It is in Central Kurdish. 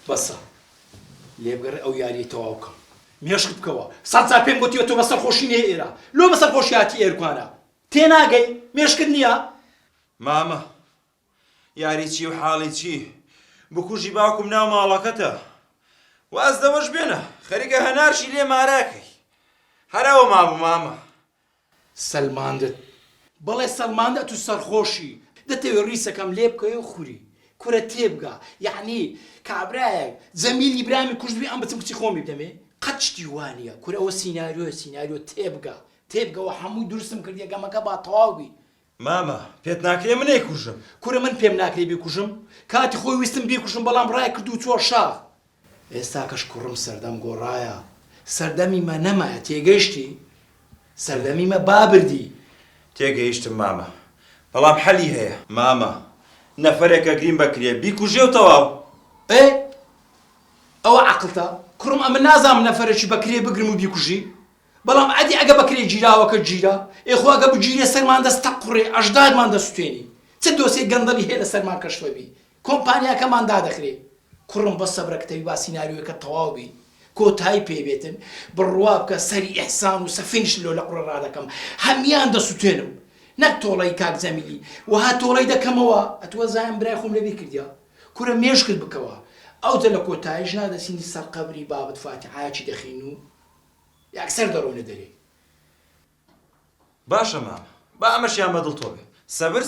بەسە لێبگەڕێ ئەو یاری تەواو بکەم مێشکت بکەوە سەد جار پێم گوتیوە تۆ بەسەر خۆشی نێ ئێرە لۆ بەسەر خۆشیاتی ئێرکوانە تێناگەی مێشکت نییە مامە یاری چی و حاڵی چی بکوژی باوکم ناو ماڵەکەتە واز دەوەش بێنە خەریکە هەنارشی لێ ماراکەی هەرەوە مابوو مامە سەلماندت بەڵێ سەلماندە تو سەرخۆشی دەتەوێت ڕیسەکەم لێ بکەوێ و خوری کورە تێبگا یعنی کابرایەک جەمیلی برامی کوژبی ئەم بچم کچی خۆمی بدەمێ قەت شتی وانە کورە ئەوە سیناریۆ تێبگا هەمووی دروستم کردیە گەمەکە با تەواوی مامە پێت ناکرێ من نەیکوژم کورە من پێم ناکرێ بیکوژم کاتی خۆی ویستم بیکوژم بەڵام ڕای کرد و چۆ شاخ ئێستا کەش کوڕم سەردەم گۆڕایە سەردەمی مە نەمایە تێگەیشتی سەردەمی مە بابردی تێگەیشتم مامە بەڵام حەلی هەیە مامە نەفەرێکە گرین بەکرێ بیکوژێ و تەواو ئەوە عەقڵتە کوڕم ئەمە نازانم نەفەرێکی بەکرێ بگرم و بیکوژی بەڵام ئەدی ئەگە بەکرێ گیراوەکە گیرا ئێخۆ ئەگە بگیرێ سەرمان دەستە قوڕێ ئەژدادمان دەسوتێنی چ دۆسێ گەندەلی هەیە لە سەرمان کەشفەبی کۆمپانیاکەمان دادەخرێ کوڕم بە سەبرەکەتەوی با سیناریۆەکە تەواو بی کۆتایی پێبێتن بڕوا بکە سەری ئەحسان و سەفینش لۆ لە قوڕە ڕادەکەم هەمیان دەسوتێنم نەک تۆڵەی کاک جەمیلی وها تۆڵەی دەکەمەوە ئەتوە زایم برای خۆم لەبیر کردیا کورە مێشکت بکەوە ئەوتە لە کۆتاییش نادەسینی سەر قەبری بابەت فاتحایەکی دەخین و یاکسەر دەڕۆنە دەرێ باشە مامە با ئەمەشیان بەدڵ تۆ بێ سەبر